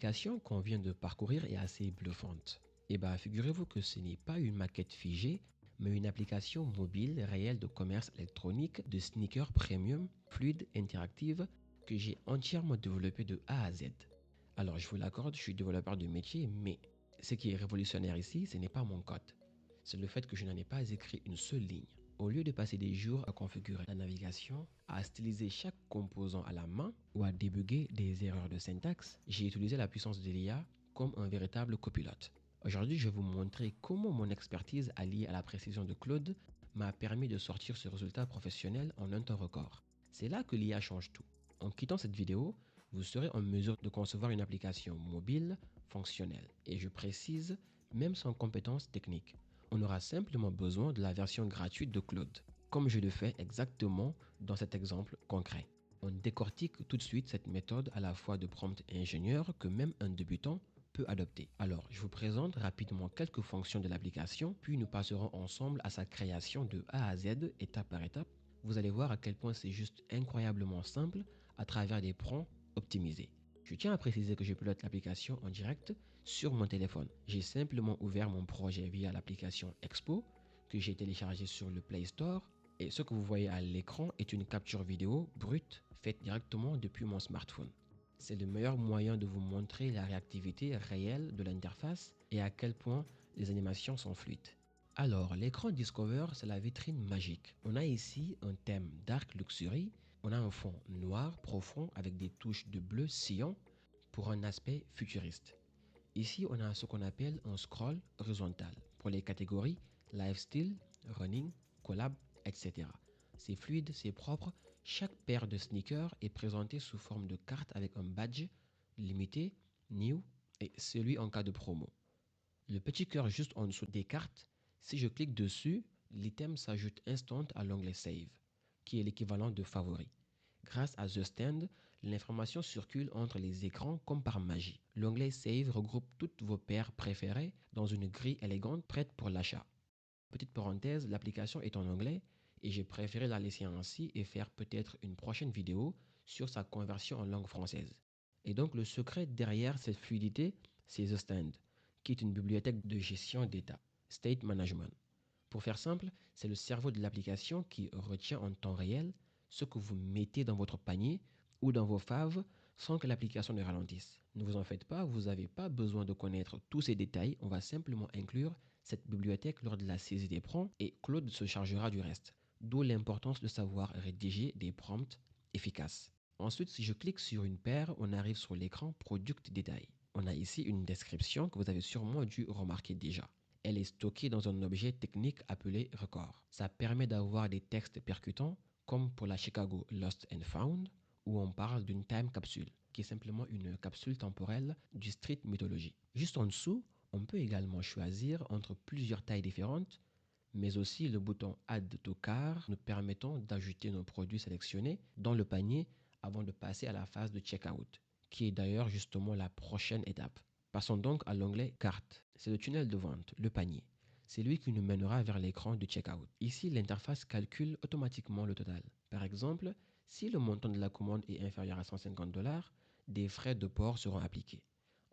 L'application qu'on vient de parcourir est assez bluffante. Et bien, figurez-vous que ce n'est pas une maquette figée, mais une application mobile réelle de commerce électronique de sneakers premium, fluide, interactive, que j'ai entièrement développée de A à Z. Alors, je vous l'accorde, je suis développeur de métier, mais ce qui est révolutionnaire ici, ce n'est pas mon code. C'est le fait que je n'en ai pas écrit une seule ligne. Au lieu de passer des jours à configurer la navigation, à styliser chaque composant à la main ou à débugger des erreurs de syntaxe, j'ai utilisé la puissance de l'IA comme un véritable copilote. Aujourd'hui, je vais vous montrer comment mon expertise alliée à la précision de Claude m'a permis de sortir ce résultat professionnel en un temps record. C'est là que l'IA change tout. En quittant cette vidéo, vous serez en mesure de concevoir une application mobile, fonctionnelle. Et je précise, même sans compétences techniques. On aura simplement besoin de la version gratuite de Claude, comme je le fais exactement dans cet exemple concret. On décortique tout de suite cette méthode à la fois de prompt ingénieur que même un débutant peut adopter. Alors, je vous présente rapidement quelques fonctions de l'application, puis nous passerons ensemble à sa création de A à Z, étape par étape. Vous allez voir à quel point c'est juste incroyablement simple à travers des prompts optimisés. Je tiens à préciser que je pilote l'application en direct sur mon téléphone. J'ai simplement ouvert mon projet via l'application Expo que j'ai téléchargé sur le Play Store et ce que vous voyez à l'écran est une capture vidéo brute faite directement depuis mon smartphone. C'est le meilleur moyen de vous montrer la réactivité réelle de l'interface et à quel point les animations sont fluides. Alors, l'écran Discover, c'est la vitrine magique. On a ici un thème Dark Luxury. On a un fond noir profond avec des touches de bleu sillon pour un aspect futuriste. Ici, on a ce qu'on appelle un scroll horizontal pour les catégories lifestyle, running, collab, etc. C'est fluide, c'est propre. Chaque paire de sneakers est présentée sous forme de carte avec un badge limité, new et celui en cas de promo. Le petit cœur juste en dessous des cartes, si je clique dessus, l'item s'ajoute instant à l'onglet Save, qui est l'équivalent de favori. Grâce à The Stand, l'information circule entre les écrans comme par magie. L'onglet Save regroupe toutes vos paires préférées dans une grille élégante prête pour l'achat. Petite parenthèse, l'application est en anglais et j'ai préféré la laisser ainsi et faire peut-être une prochaine vidéo sur sa conversion en langue française. Et donc le secret derrière cette fluidité, c'est The Stand, qui est une bibliothèque de gestion d'état, State Management. Pour faire simple, c'est le cerveau de l'application qui retient en temps réel ce que vous mettez dans votre panier ou dans vos faves sans que l'application ne ralentisse. Ne vous en faites pas, vous n'avez pas besoin de connaître tous ces détails, on va simplement inclure cette bibliothèque lors de la saisie des prompts et Claude se chargera du reste. D'où l'importance de savoir rédiger des prompts efficaces. Ensuite, si je clique sur une paire, on arrive sur l'écran Product Detail. On a ici une description que vous avez sûrement dû remarquer déjà. Elle est stockée dans un objet technique appelé record. Ça permet d'avoir des textes percutants, comme pour la Chicago Lost and Found, où on parle d'une time capsule, qui est simplement une capsule temporelle du street mythologie. Juste en dessous, on peut également choisir entre plusieurs tailles différentes, mais aussi le bouton Add to Cart nous permettant d'ajouter nos produits sélectionnés dans le panier avant de passer à la phase de checkout, qui est d'ailleurs justement la prochaine étape. Passons donc à l'onglet Carte. C'est le tunnel de vente, le panier. C'est lui qui nous mènera vers l'écran de checkout. Ici, l'interface calcule automatiquement le total. Par exemple, si le montant de la commande est inférieur à 150 $, des frais de port seront appliqués.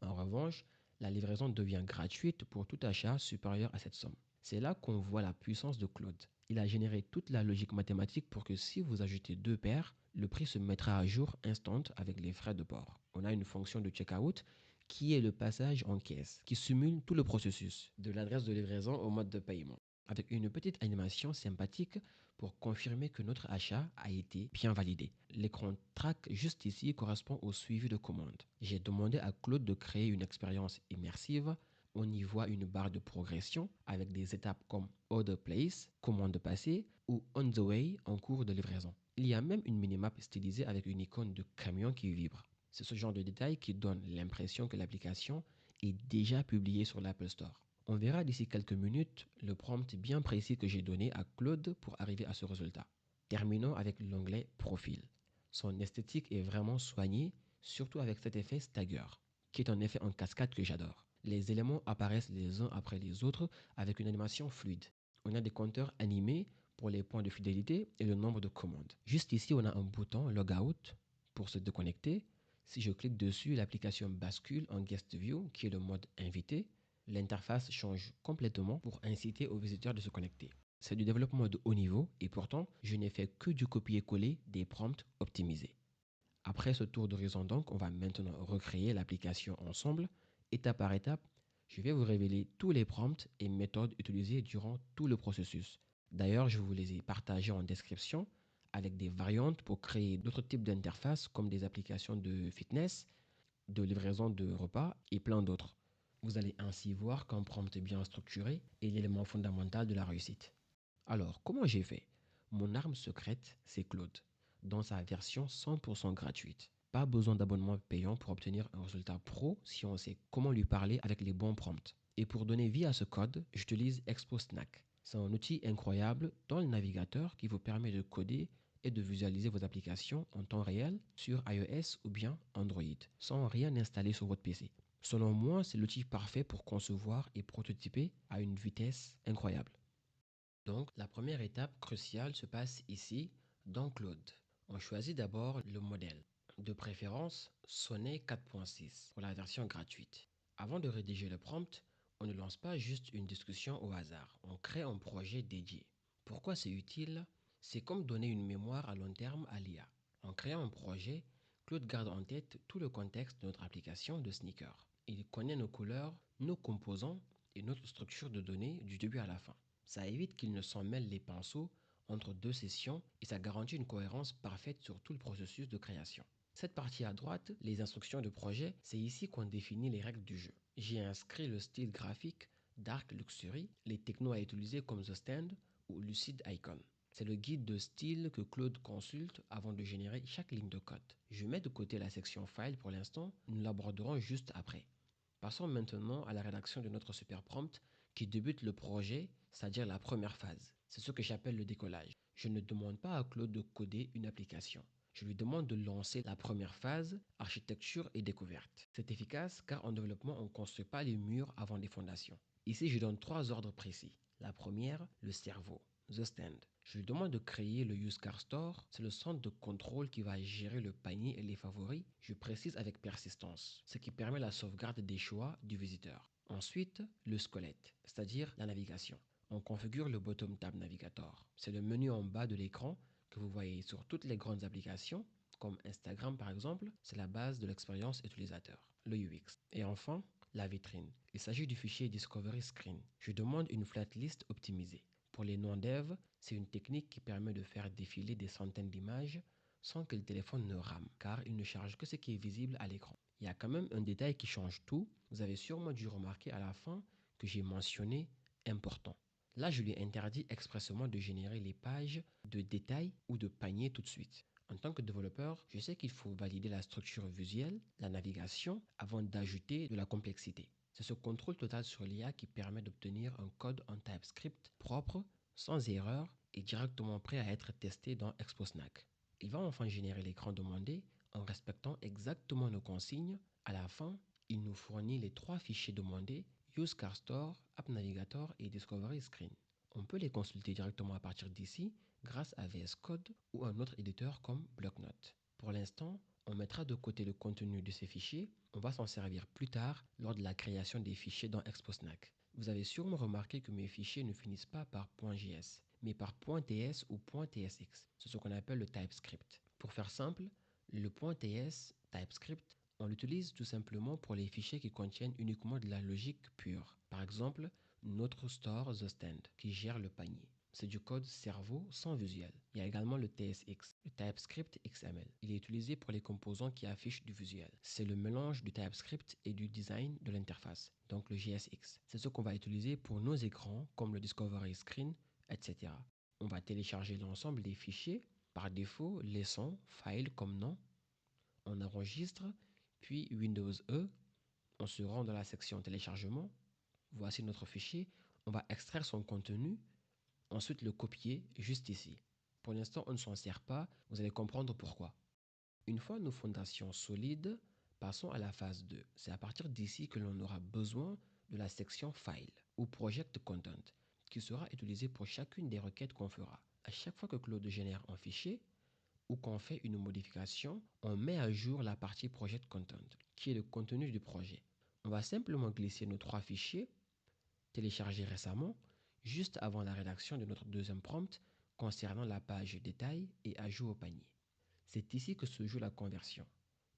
En revanche, la livraison devient gratuite pour tout achat supérieur à cette somme. C'est là qu'on voit la puissance de Claude. Il a généré toute la logique mathématique pour que si vous ajoutez deux paires, le prix se mettra à jour instant avec les frais de port. On a une fonction de checkout qui est le passage en caisse, qui simule tout le processus, de l'adresse de livraison au mode de paiement, avec une petite animation sympathique pour confirmer que notre achat a été bien validé. L'écran track juste ici correspond au suivi de commande. J'ai demandé à Claude de créer une expérience immersive. On y voit une barre de progression avec des étapes comme Order Place, commande passée ou On the Way en cours de livraison. Il y a même une minimap stylisée avec une icône de camion qui vibre. C'est ce genre de détail qui donne l'impression que l'application est déjà publiée sur l'Apple Store. On verra d'ici quelques minutes le prompt bien précis que j'ai donné à Claude pour arriver à ce résultat. Terminons avec l'onglet Profil. Son esthétique est vraiment soignée, surtout avec cet effet stagger, qui est un effet en cascade que j'adore. Les éléments apparaissent les uns après les autres avec une animation fluide. On a des compteurs animés pour les points de fidélité et le nombre de commandes. Juste ici, on a un bouton Logout pour se déconnecter. Si je clique dessus, l'application bascule en Guest View, qui est le mode invité. L'interface change complètement pour inciter aux visiteurs de se connecter. C'est du développement de haut niveau et pourtant, je n'ai fait que du copier-coller des prompts optimisés. Après ce tour d'horizon donc, on va maintenant recréer l'application ensemble, étape par étape. Je vais vous révéler tous les prompts et méthodes utilisées durant tout le processus. D'ailleurs, je vous les ai partagés en description avec des variantes pour créer d'autres types d'interfaces comme des applications de fitness, de livraison de repas et plein d'autres. Vous allez ainsi voir qu'un prompt bien structuré est l'élément fondamental de la réussite. Alors, comment j'ai fait? Mon arme secrète, c'est Claude, dans sa version 100% gratuite. Pas besoin d'abonnement payant pour obtenir un résultat pro si on sait comment lui parler avec les bons prompts. Et pour donner vie à ce code, j'utilise ExpoSnack. C'est un outil incroyable dans le navigateur qui vous permet de coder et de visualiser vos applications en temps réel sur iOS ou bien Android, sans rien installer sur votre PC. Selon moi, c'est l'outil parfait pour concevoir et prototyper à une vitesse incroyable. Donc, la première étape cruciale se passe ici, dans Claude. On choisit d'abord le modèle, de préférence Sonnet 4.6 pour la version gratuite. Avant de rédiger le prompt, on ne lance pas juste une discussion au hasard, on crée un projet dédié. Pourquoi c'est utile? C'est comme donner une mémoire à long terme à l'IA. En créant un projet, Claude garde en tête tout le contexte de notre application de sneaker. Il connaît nos couleurs, nos composants et notre structure de données du début à la fin. Ça évite qu'il ne s'en mêle les pinceaux entre deux sessions et ça garantit une cohérence parfaite sur tout le processus de création. Cette partie à droite, les instructions de projet, c'est ici qu'on définit les règles du jeu. J'ai inscrit le style graphique Dark Luxury, les technos à utiliser comme The Stand ou Lucid Icon. C'est le guide de style que Claude consulte avant de générer chaque ligne de code. Je mets de côté la section File pour l'instant, nous l'aborderons juste après. Passons maintenant à la rédaction de notre super prompt qui débute le projet, c'est-à-dire la première phase. C'est ce que j'appelle le décollage. Je ne demande pas à Claude de coder une application. Je lui demande de lancer la première phase, architecture et découverte. C'est efficace car en développement, on ne construit pas les murs avant les fondations. Ici, je donne trois ordres précis. La première, le cerveau, The Stand. Je lui demande de créer le Use Car Store, c'est le centre de contrôle qui va gérer le panier et les favoris. Je précise avec persistance, ce qui permet la sauvegarde des choix du visiteur. Ensuite, le squelette, c'est-à-dire la navigation. On configure le Bottom Tab Navigator. C'est le menu en bas de l'écran que vous voyez sur toutes les grandes applications, comme Instagram par exemple, c'est la base de l'expérience utilisateur, le UX. Et enfin, la vitrine. Il s'agit du fichier Discovery Screen. Je demande une flat list optimisée. Pour les non-devs, c'est une technique qui permet de faire défiler des centaines d'images sans que le téléphone ne rame, car il ne charge que ce qui est visible à l'écran. Il y a quand même un détail qui change tout. Vous avez sûrement dû remarquer à la fin que j'ai mentionné important. Là, je lui interdis expressément de générer les pages de détails ou de panier tout de suite. En tant que développeur, je sais qu'il faut valider la structure visuelle, la navigation, avant d'ajouter de la complexité. C'est ce contrôle total sur l'IA qui permet d'obtenir un code en TypeScript propre, sans erreur et directement prêt à être testé dans ExpoSnack. Il va enfin générer l'écran demandé en respectant exactement nos consignes. À la fin, il nous fournit les trois fichiers demandés Use Car Store, App Navigator et Discovery Screen. On peut les consulter directement à partir d'ici grâce à VS Code ou un autre éditeur comme Blocknote. Pour l'instant, on mettra de côté le contenu de ces fichiers, on va s'en servir plus tard lors de la création des fichiers dans ExpoSnack. Vous avez sûrement remarqué que mes fichiers ne finissent pas par .js, mais par .ts ou .tsx. C'est ce qu'on appelle le TypeScript. Pour faire simple, le .ts TypeScript, on l'utilise tout simplement pour les fichiers qui contiennent uniquement de la logique pure. Par exemple, notre store The Stand qui gère le panier. C'est du code cerveau sans visuel. Il y a également le TSX, le TypeScript XML. Il est utilisé pour les composants qui affichent du visuel. C'est le mélange du TypeScript et du design de l'interface, donc le JSX. C'est ce qu'on va utiliser pour nos écrans comme le Discovery Screen, etc. On va télécharger l'ensemble des fichiers. Par défaut, laissons File comme nom. On enregistre, puis Windows E. On se rend dans la section téléchargement. Voici notre fichier. On va extraire son contenu, ensuite le copier juste ici. Pour l'instant, on ne s'en sert pas. Vous allez comprendre pourquoi. Une fois nos fondations solides, passons à la phase 2. C'est à partir d'ici que l'on aura besoin de la section File ou Project Content qui sera utilisée pour chacune des requêtes qu'on fera. À chaque fois que Claude génère un fichier, ou qu'on fait une modification, on met à jour la partie Project Content, qui est le contenu du projet. On va simplement glisser nos 3 fichiers téléchargés récemment, juste avant la rédaction de notre deuxième prompt concernant la page détail et ajout au panier. C'est ici que se joue la conversion,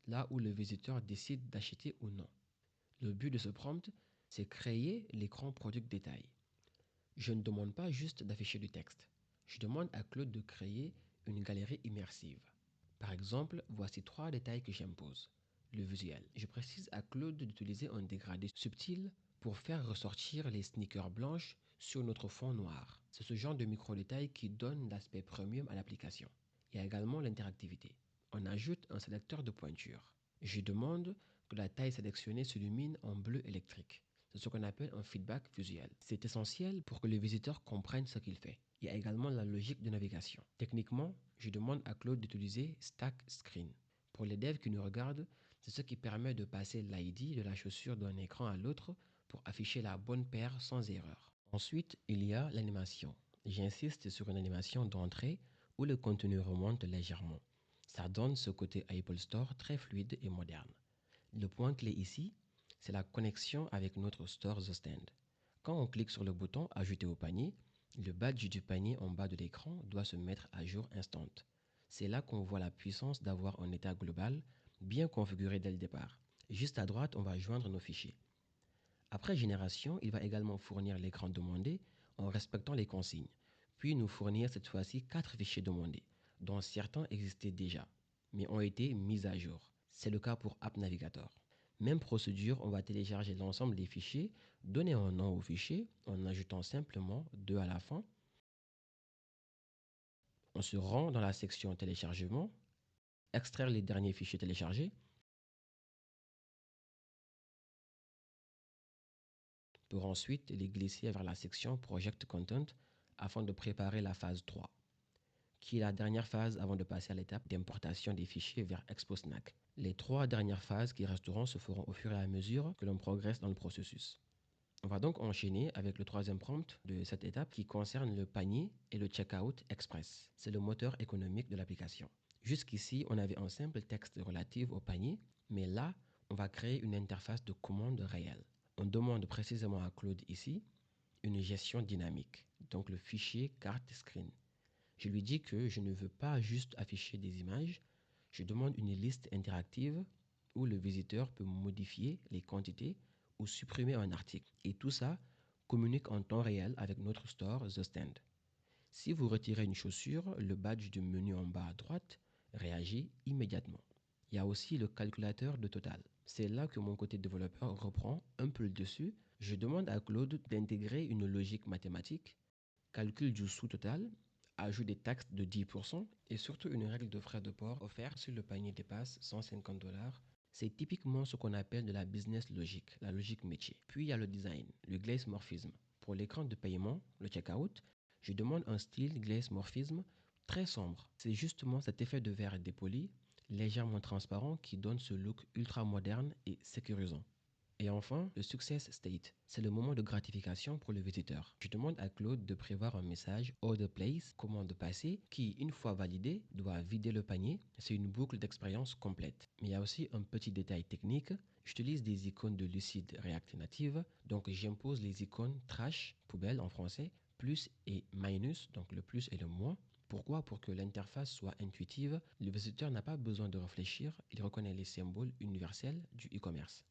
là où le visiteur décide d'acheter ou non. Le but de ce prompt, c'est créer l'écran Product Détail. Je ne demande pas juste d'afficher du texte. Je demande à Claude de créer une galerie immersive. Par exemple, voici 3 détails que j'impose. Le visuel. Je précise à Claude d'utiliser un dégradé subtil pour faire ressortir les sneakers blanches sur notre fond noir. C'est ce genre de micro-détail qui donne l'aspect premium à l'application. Il y a également l'interactivité. On ajoute un sélecteur de pointure. Je demande que la taille sélectionnée s'illumine en bleu électrique. C'est ce qu'on appelle un feedback visuel. C'est essentiel pour que le visiteur comprenne ce qu'il fait. Il y a également la logique de navigation. Techniquement, je demande à Claude d'utiliser Stack Screen. Pour les devs qui nous regardent, c'est ce qui permet de passer l'ID de la chaussure d'un écran à l'autre pour afficher la bonne paire sans erreur. Ensuite, il y a l'animation. J'insiste sur une animation d'entrée où le contenu remonte légèrement. Ça donne ce côté Apple Store très fluide et moderne. Le point clé ici, c'est la connexion avec notre Store The Stand. Quand on clique sur le bouton Ajouter au panier, le badge du panier en bas de l'écran doit se mettre à jour instant. C'est là qu'on voit la puissance d'avoir un état global bien configuré dès le départ. Juste à droite, on va joindre nos fichiers. Après génération, il va également fournir l'écran demandé en respectant les consignes, puis nous fournir cette fois-ci 4 fichiers demandés, dont certains existaient déjà, mais ont été mis à jour. C'est le cas pour App Navigator. Même procédure, on va télécharger l'ensemble des fichiers, donner un nom au fichier en ajoutant simplement 2 à la fin. On se rend dans la section téléchargement, extraire les derniers fichiers téléchargés, pour ensuite les glisser vers la section Project Content afin de préparer la phase 3, qui est la dernière phase avant de passer à l'étape d'importation des fichiers vers ExpoSnack. Les 3 dernières phases qui resteront se feront au fur et à mesure que l'on progresse dans le processus. On va donc enchaîner avec le 3e prompt de cette étape qui concerne le panier et le Checkout Express. C'est le moteur économique de l'application. Jusqu'ici, on avait un simple texte relatif au panier, mais là, on va créer une interface de commande réelle. On demande précisément à Claude ici une gestion dynamique, donc le fichier carte screen. Je lui dis que je ne veux pas juste afficher des images, je demande une liste interactive où le visiteur peut modifier les quantités ou supprimer un article. Et tout ça communique en temps réel avec notre store The Stand. Si vous retirez une chaussure, le badge du menu en bas à droite réagit immédiatement. Il y a aussi le calculateur de total. C'est là que mon côté développeur reprend un peu le dessus. Je demande à Claude d'intégrer une logique mathématique, calcul du sous-total, ajout des taxes de 10% et surtout une règle de frais de port offerte si le panier dépasse 150 $. C'est typiquement ce qu'on appelle de la business logic, la logique métier. Puis il y a le design, le glaze morphisme. Pour l'écran de paiement, le checkout, je demande un style glaze morphisme très sombre. C'est justement cet effet de verre dépoli, légèrement transparent qui donne ce look ultra moderne et sécurisant. Et enfin, le success state, c'est le moment de gratification pour le visiteur. Je demande à Claude de prévoir un message order place, commande passer, qui, une fois validé, doit vider le panier. C'est une boucle d'expérience complète. Mais il y a aussi un petit détail technique. J'utilise des icônes de Lucid React Native, donc j'impose les icônes trash, poubelle en français, plus et minus, donc le plus et le moins. Pourquoi? Pour que l'interface soit intuitive, le visiteur n'a pas besoin de réfléchir, il reconnaît les symboles universels du e-commerce.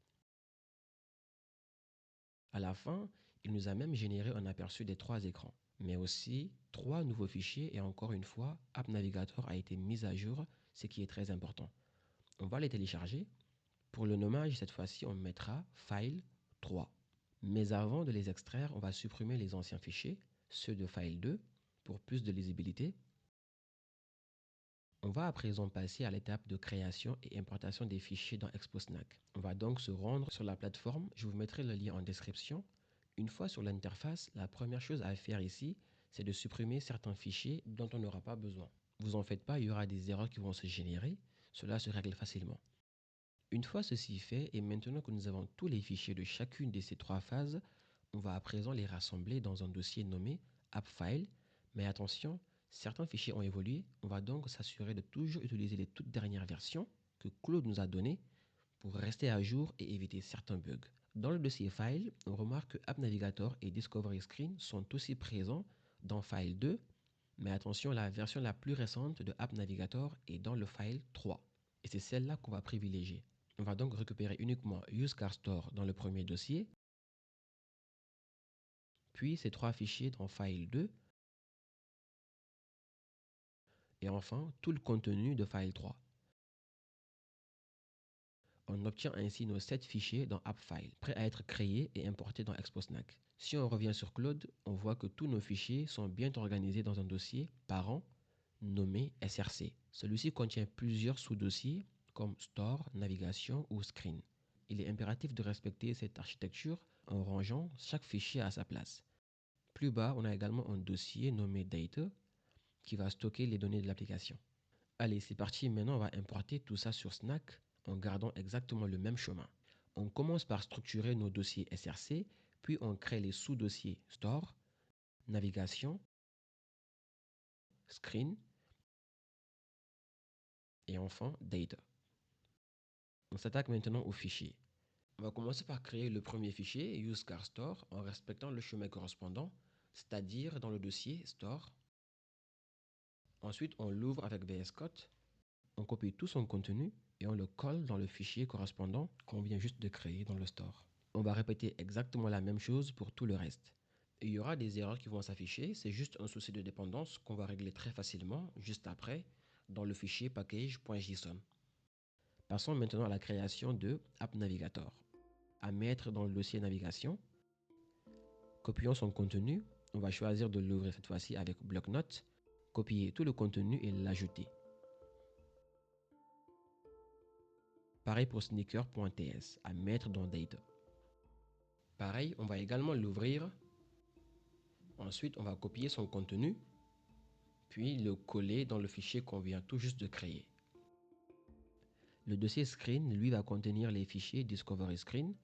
À la fin, il nous a même généré un aperçu des 3 écrans, mais aussi 3 nouveaux fichiers et encore une fois, App Navigator a été mis à jour, ce qui est très important. On va les télécharger. Pour le nommage, cette fois-ci, on mettra File 3. Mais avant de les extraire, on va supprimer les anciens fichiers, ceux de File 2, pour plus de lisibilité. On va à présent passer à l'étape de création et importation des fichiers dans ExpoSnack. On va donc se rendre sur la plateforme, je vous mettrai le lien en description. Une fois sur l'interface, la première chose à faire ici, c'est de supprimer certains fichiers dont on n'aura pas besoin. Vous en faites pas, il y aura des erreurs qui vont se générer, cela se règle facilement. Une fois ceci fait, et maintenant que nous avons tous les fichiers de chacune de ces 3 phases, on va à présent les rassembler dans un dossier nommé AppFile, mais attention, Certains fichiers ont évolué, on va donc s'assurer de toujours utiliser les toutes dernières versions que Claude nous a données pour rester à jour et éviter certains bugs. Dans le dossier File, on remarque que App Navigator et Discovery Screen sont aussi présents dans File 2, mais attention, la version la plus récente de App Navigator est dans le File 3, et c'est celle-là qu'on va privilégier. On va donc récupérer uniquement UseCarStore dans le premier dossier, puis ces 3 fichiers dans File 2, et enfin tout le contenu de File 3. On obtient ainsi nos 7 fichiers dans AppFile, prêts à être créés et importés dans ExpoSnack. Si on revient sur Claude, on voit que tous nos fichiers sont bien organisés dans un dossier parent nommé SRC. Celui-ci contient plusieurs sous-dossiers comme Store, Navigation ou Screen. Il est impératif de respecter cette architecture en rangeant chaque fichier à sa place. Plus bas, on a également un dossier nommé Data qui va stocker les données de l'application. Allez, c'est parti, maintenant on va importer tout ça sur Snack en gardant exactement le même chemin. On commence par structurer nos dossiers SRC, puis on crée les sous-dossiers Store, Navigation, Screen et enfin Data. On s'attaque maintenant aux fichiers. On va commencer par créer le premier fichier UseCarStore en respectant le chemin correspondant, c'est-à-dire dans le dossier Store. Ensuite, on l'ouvre avec VS Code, on copie tout son contenu et on le colle dans le fichier correspondant qu'on vient juste de créer dans le store. On va répéter exactement la même chose pour tout le reste. Il y aura des erreurs qui vont s'afficher, c'est juste un souci de dépendance qu'on va régler très facilement juste après dans le fichier package.json. Passons maintenant à la création de App Navigator. À mettre dans le dossier navigation, copions son contenu, on va choisir de l'ouvrir cette fois-ci avec bloc-notes, copier tout le contenu et l'ajouter. Pareil pour sneaker.ts, à mettre dans Data. Pareil, on va également l'ouvrir. Ensuite, on va copier son contenu, puis le coller dans le fichier qu'on vient tout juste de créer. Le dossier Screen, lui, va contenir les fichiers Discovery Screen,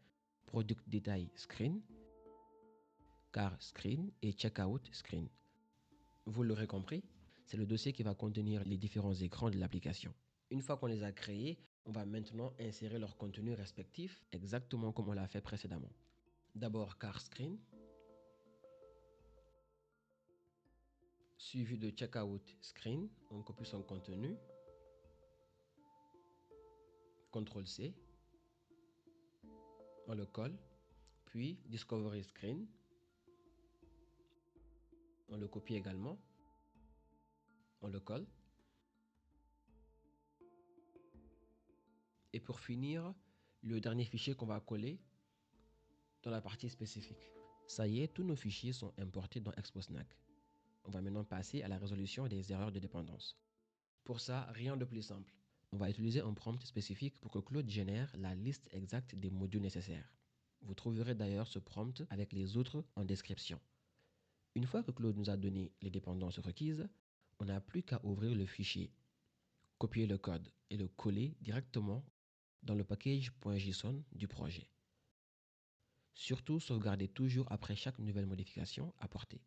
Product Detail Screen, Car Screen et Checkout Screen. Vous l'aurez compris, c'est le dossier qui va contenir les différents écrans de l'application. Une fois qu'on les a créés, on va maintenant insérer leur contenu respectif exactement comme on l'a fait précédemment. D'abord Car Screen, suivi de Checkout Screen, on copie son contenu, CTRL-C, on le colle, puis Discovery Screen, on le copie également, on le colle, et pour finir, le dernier fichier qu'on va coller dans la partie spécifique. Ça y est, tous nos fichiers sont importés dans ExpoSnack. On va maintenant passer à la résolution des erreurs de dépendance. Pour ça, rien de plus simple. On va utiliser un prompt spécifique pour que Claude génère la liste exacte des modules nécessaires. Vous trouverez d'ailleurs ce prompt avec les autres en description. Une fois que Claude nous a donné les dépendances requises, on n'a plus qu'à ouvrir le fichier, copier le code et le coller directement dans le package.json du projet. Surtout, sauvegardez toujours après chaque nouvelle modification apportée.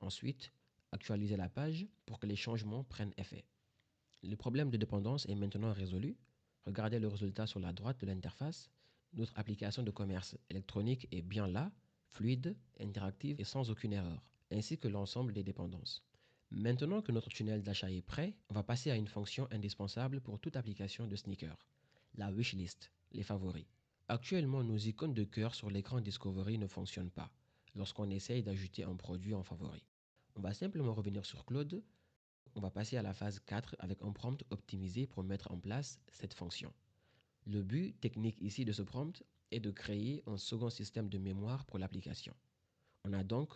Ensuite, actualisez la page pour que les changements prennent effet. Le problème de dépendance est maintenant résolu. Regardez le résultat sur la droite de l'interface. Notre application de commerce électronique est bien là, fluide, interactive et sans aucune erreur, ainsi que l'ensemble des dépendances. Maintenant que notre tunnel d'achat est prêt, on va passer à une fonction indispensable pour toute application de sneaker, la wishlist, les favoris. Actuellement, nos icônes de cœur sur l'écran Discovery ne fonctionnent pas lorsqu'on essaye d'ajouter un produit en favori. On va simplement revenir sur Claude. On va passer à la phase 4 avec un prompt optimisé pour mettre en place cette fonction. Le but technique ici de ce prompt est de créer un second système de mémoire pour l'application. On a donc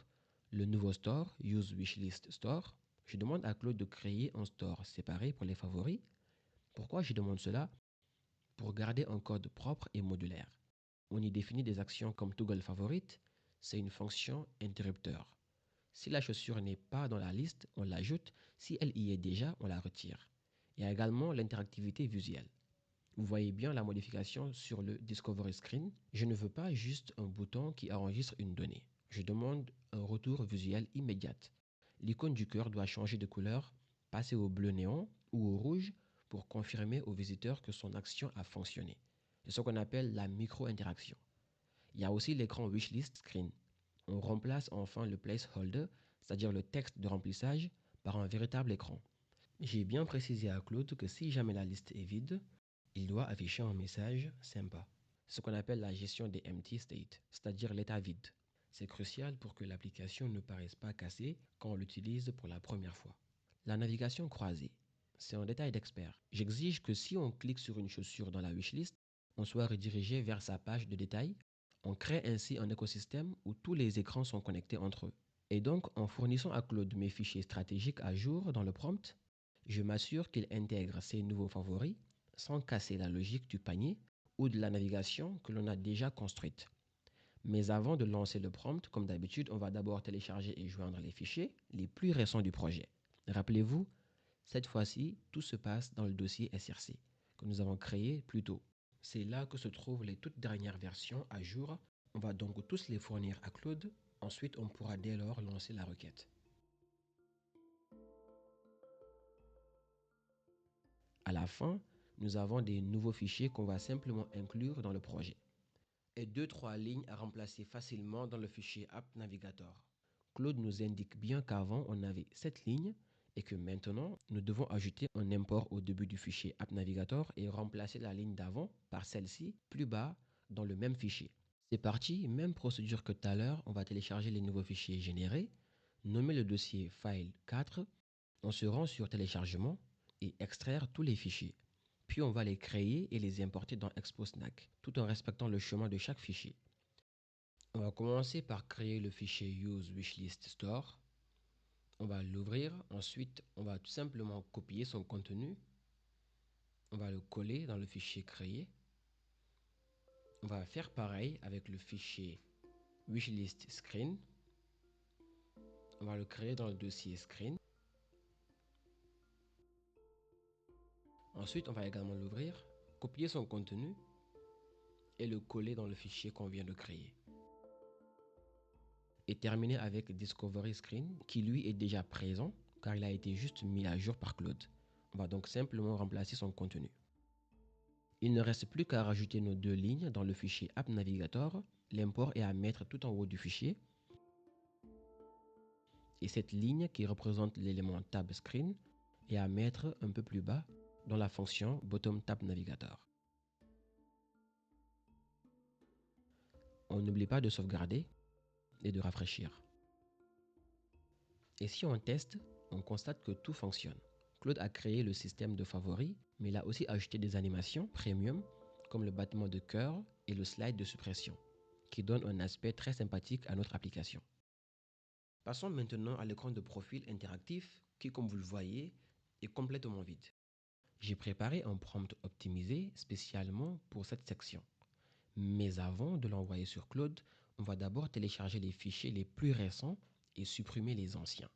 le nouveau store, UseWishlist Store. Je demande à Claude de créer un store séparé pour les favoris. Pourquoi je demande cela? Pour garder un code propre et modulaire. On y définit des actions comme toggle favorite, c'est une fonction interrupteur. Si la chaussure n'est pas dans la liste, on l'ajoute. Si elle y est déjà, on la retire. Il y a également l'interactivité visuelle. Vous voyez bien la modification sur le Discovery Screen. Je ne veux pas juste un bouton qui enregistre une donnée. Je demande un retour visuel immédiat. l'icône du cœur doit changer de couleur, passer au bleu néon ou au rouge pour confirmer au visiteur que son action a fonctionné. C'est ce qu'on appelle la micro-interaction. Il y a aussi l'écran Wishlist Screen. On remplace enfin le placeholder, c'est-à-dire le texte de remplissage, par un véritable écran. J'ai bien précisé à Claude que si jamais la liste est vide, il doit afficher un message sympa. Ce qu'on appelle la gestion des empty states, c'est-à-dire l'état vide. C'est crucial pour que l'application ne paraisse pas cassée quand on l'utilise pour la première fois. La navigation croisée, c'est un détail d'expert. J'exige que si on clique sur une chaussure dans la wishlist, on soit redirigé vers sa page de détail. On crée ainsi un écosystème où tous les écrans sont connectés entre eux. Et donc, en fournissant à Claude mes fichiers stratégiques à jour dans le prompt, je m'assure qu'il intègre ces nouveaux favoris sans casser la logique du panier ou de la navigation que l'on a déjà construite. Mais avant de lancer le prompt, comme d'habitude, on va d'abord télécharger et joindre les fichiers les plus récents du projet. Rappelez-vous, cette fois-ci, tout se passe dans le dossier SRC que nous avons créé plus tôt. C'est là que se trouvent les toutes dernières versions à jour. On va donc tous les fournir à Claude. Ensuite, on pourra dès lors lancer la requête. À la fin, nous avons des nouveaux fichiers qu'on va simplement inclure dans le projet. Et 2-3 lignes à remplacer facilement dans le fichier App Navigator. Claude nous indique bien qu'avant on avait 7 lignes et que maintenant nous devons ajouter un import au début du fichier App Navigator et remplacer la ligne d'avant par celle-ci plus bas dans le même fichier. C'est parti, même procédure que tout à l'heure, on va télécharger les nouveaux fichiers générés, nommer le dossier File 4, on se rend sur Téléchargement et extraire tous les fichiers. Puis on va les créer et les importer dans ExpoSnack, tout en respectant le chemin de chaque fichier. On va commencer par créer le fichier useWishlistStore. On va l'ouvrir, ensuite on va tout simplement copier son contenu. On va le coller dans le fichier créé. On va faire pareil avec le fichier WishlistScreen. On va le créer dans le dossier Screen. Ensuite, on va également l'ouvrir, copier son contenu et le coller dans le fichier qu'on vient de créer. Et terminer avec Discovery Screen qui lui est déjà présent car il a été juste mis à jour par Claude. On va donc simplement remplacer son contenu. Il ne reste plus qu'à rajouter nos 2 lignes dans le fichier App Navigator. L'import est à mettre tout en haut du fichier. Et cette ligne qui représente l'élément Tab Screen est à mettre un peu plus bas dans la fonction Bottom Tab Navigator. On n'oublie pas de sauvegarder et de rafraîchir. Et si on teste, on constate que tout fonctionne. Claude a créé le système de favoris, mais il a aussi ajouté des animations premium comme le battement de cœur et le slide de suppression, qui donnent un aspect très sympathique à notre application. Passons maintenant à l'écran de profil interactif qui, comme vous le voyez, est complètement vide. J'ai préparé un prompt optimisé spécialement pour cette section. Mais avant de l'envoyer sur Claude, on va d'abord télécharger les fichiers les plus récents et supprimer les anciens.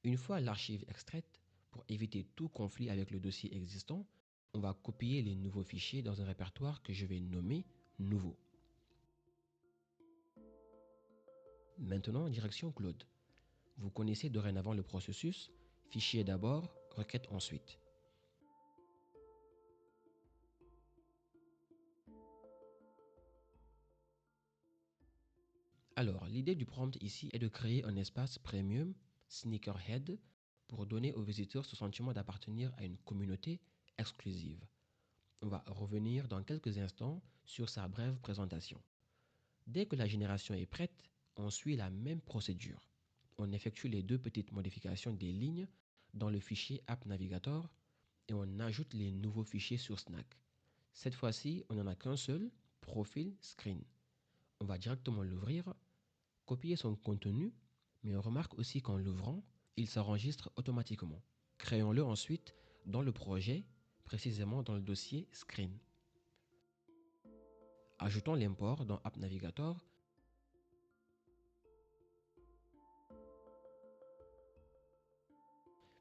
Une fois l'archive extraite, pour éviter tout conflit avec le dossier existant, on va copier les nouveaux fichiers dans un répertoire que je vais nommer Nouveau. Maintenant, direction Claude. Vous connaissez dorénavant le processus, fichier d'abord, requête ensuite. Alors, l'idée du prompt ici est de créer un espace premium Sneakerhead pour donner aux visiteurs ce sentiment d'appartenir à une communauté exclusive. On va revenir dans quelques instants sur sa brève présentation. Dès que la génération est prête, on suit la même procédure. On effectue les 2 petites modifications des lignes dans le fichier App Navigator et on ajoute les nouveaux fichiers sur Snack. Cette fois-ci, on n'en a qu'un seul, Profil Screen. On va directement l'ouvrir, copier son contenu, mais on remarque aussi qu'en l'ouvrant, il s'enregistre automatiquement. Créons-le ensuite dans le projet, précisément dans le dossier Screen. Ajoutons l'import dans App Navigator.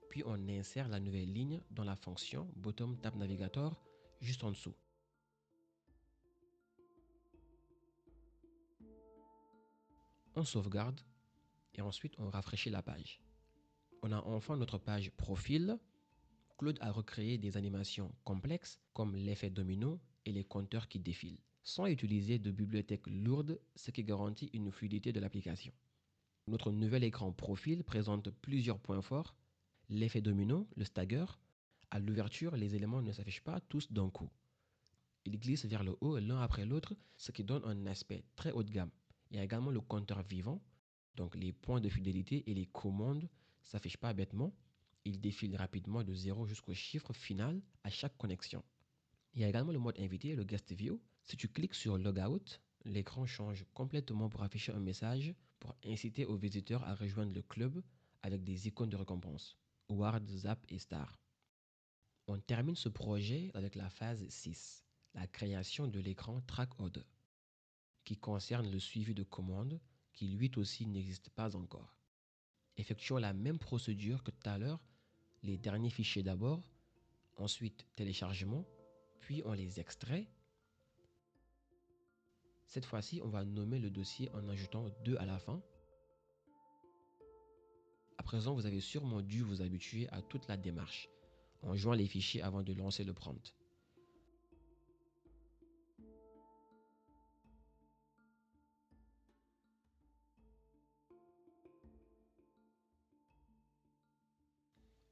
Puis on insère la nouvelle ligne dans la fonction Bottom Tab Navigator juste en dessous. On sauvegarde et ensuite on rafraîchit la page. On a enfin notre page profil. Claude a recréé des animations complexes comme l'effet domino et les compteurs qui défilent, sans utiliser de bibliothèque lourde, ce qui garantit une fluidité de l'application. Notre nouvel écran profil présente plusieurs points forts. L'effet domino, le stagger. À l'ouverture, les éléments ne s'affichent pas tous d'un coup. Ils glissent vers le haut l'un après l'autre, ce qui donne un aspect très haut de gamme. Il y a également le compteur vivant, donc les points de fidélité et les commandes ne s'affichent pas bêtement. Ils défilent rapidement de 0 jusqu'au chiffre final à chaque connexion. Il y a également le mode invité, le guest view. Si tu cliques sur logout, l'écran change complètement pour afficher un message pour inciter aux visiteurs à rejoindre le club avec des icônes de récompense, Ward, Zap et Star. On termine ce projet avec la phase 6, la création de l'écran Track Order, qui concerne le suivi de commandes qui lui aussi n'existe pas encore. Effectuons la même procédure que tout à l'heure, les derniers fichiers d'abord, ensuite téléchargement, puis on les extrait. Cette fois-ci, on va nommer le dossier en ajoutant 2 à la fin. À présent, vous avez sûrement dû vous habituer à toute la démarche, en jouant les fichiers avant de lancer le prompt.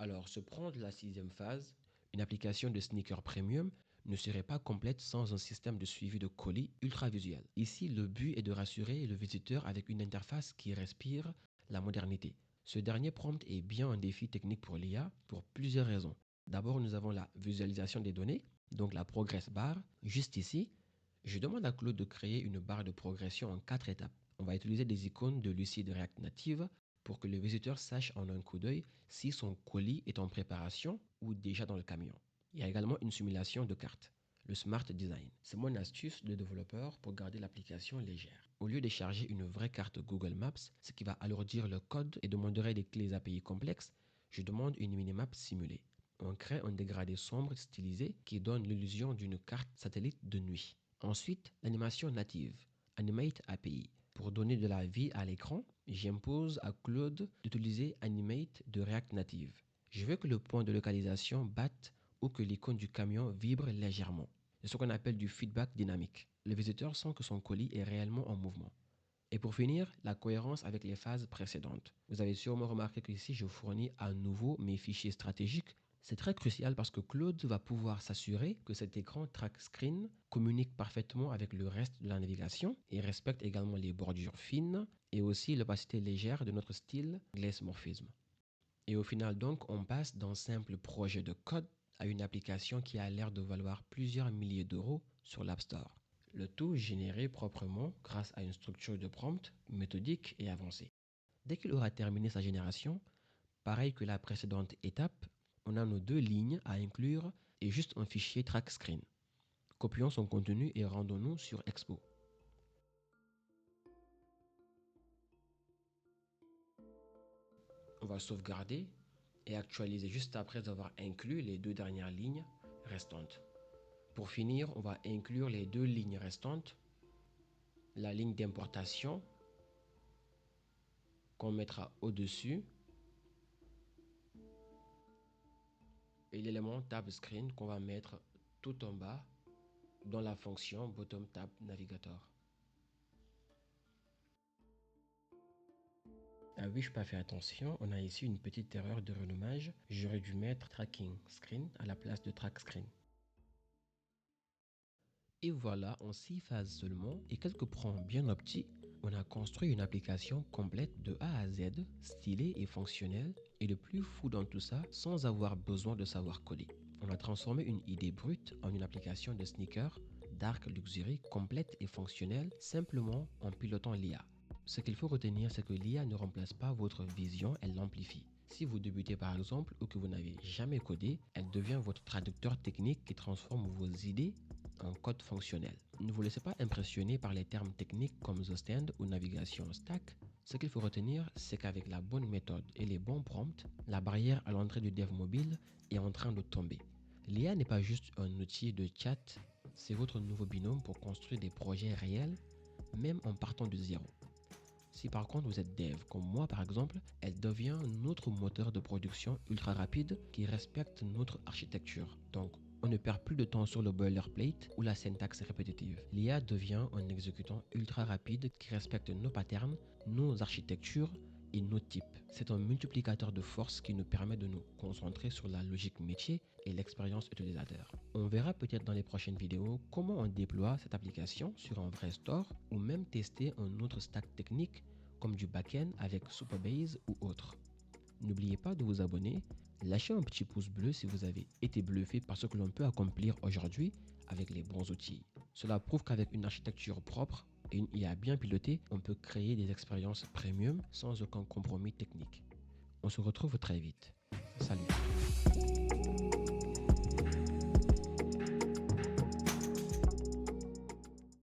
Alors, se prendre la 6e phase, une application de sneaker premium ne serait pas complète sans un système de suivi de colis ultra visuel. Ici, le but est de rassurer le visiteur avec une interface qui respire la modernité. Ce dernier prompt est bien un défi technique pour l'IA pour plusieurs raisons. D'abord, nous avons la visualisation des données, donc la progress bar. Juste ici, je demande à Claude de créer une barre de progression en 4 étapes. On va utiliser des icônes de Lucid React Native pour que le visiteur sache en un coup d'œil si son colis est en préparation ou déjà dans le camion. Il y a également une simulation de carte, le Smart Design. C'est mon astuce de développeur pour garder l'application légère. Au lieu de charger une vraie carte Google Maps, ce qui va alourdir le code et demanderait des clés API complexes, je demande une minimap simulée. On crée un dégradé sombre stylisé qui donne l'illusion d'une carte satellite de nuit. Ensuite, l'animation native, Animate API. Pour donner de la vie à l'écran, j'impose à Claude d'utiliser Animate de React Native. Je veux que le point de localisation batte ou que l'icône du camion vibre légèrement. C'est ce qu'on appelle du feedback dynamique. Le visiteur sent que son colis est réellement en mouvement. Et pour finir, la cohérence avec les phases précédentes. Vous avez sûrement remarqué qu'ici, je fournis à nouveau mes fichiers stratégiques. C'est très crucial parce que Claude va pouvoir s'assurer que cet écran track screen communique parfaitement avec le reste de la navigation et respecte également les bordures fines et aussi l'opacité légère de notre style Glaze Morphism. Et au final donc, on passe d'un simple projet de code à une application qui a l'air de valoir plusieurs milliers d'euros sur l'App Store. Le tout généré proprement grâce à une structure de prompt méthodique et avancée. Dès qu'il aura terminé sa génération, pareil que la précédente étape, on a nos 2 lignes à inclure et juste un fichier track screen. Copions son contenu et rendons-nous sur Expo. On va sauvegarder et actualiser juste après avoir inclus les 2 dernières lignes restantes. Pour finir, on va inclure les 2 lignes restantes, la ligne d'importation qu'on mettra au-dessus et l'élément tab screen qu'on va mettre tout en bas dans la fonction bottom tab navigator. Ah oui, je n'ai pas fait attention, on a ici une petite erreur de renommage. J'aurais dû mettre tracking screen à la place de track screen. Et voilà, en 6 phases seulement et quelques prompts bien optiques, on a construit une application complète de A à Z, stylée et fonctionnelle, et le plus fou dans tout ça, sans avoir besoin de savoir coder. On a transformé une idée brute en une application de sneaker, dark luxury, complète et fonctionnelle, simplement en pilotant l'IA. Ce qu'il faut retenir, c'est que l'IA ne remplace pas votre vision, elle l'amplifie. Si vous débutez par exemple ou que vous n'avez jamais codé, elle devient votre traducteur technique qui transforme vos idées en code fonctionnel. Ne vous laissez pas impressionner par les termes techniques comme The Stand ou navigation stack. Ce qu'il faut retenir, c'est qu'avec la bonne méthode et les bons prompts, la barrière à l'entrée du dev mobile est en train de tomber. L'IA n'est pas juste un outil de chat, c'est votre nouveau binôme pour construire des projets réels, même en partant de zéro. Si par contre vous êtes dev, comme moi par exemple, elle devient notre moteur de production ultra rapide qui respecte notre architecture. Donc, on ne perd plus de temps sur le boilerplate ou la syntaxe répétitive. L'IA devient un exécutant ultra rapide qui respecte nos patterns, nos architectures et nos types. C'est un multiplicateur de force qui nous permet de nous concentrer sur la logique métier et l'expérience utilisateur. On verra peut-être dans les prochaines vidéos comment on déploie cette application sur un vrai store ou même tester un autre stack technique comme du backend avec Supabase ou autre. N'oubliez pas de vous abonner, lâchez un petit pouce bleu si vous avez été bluffé par ce que l'on peut accomplir aujourd'hui avec les bons outils. Cela prouve qu'avec une architecture propre et une IA bien pilotée, on peut créer des expériences premium sans aucun compromis technique. On se retrouve très vite. Salut!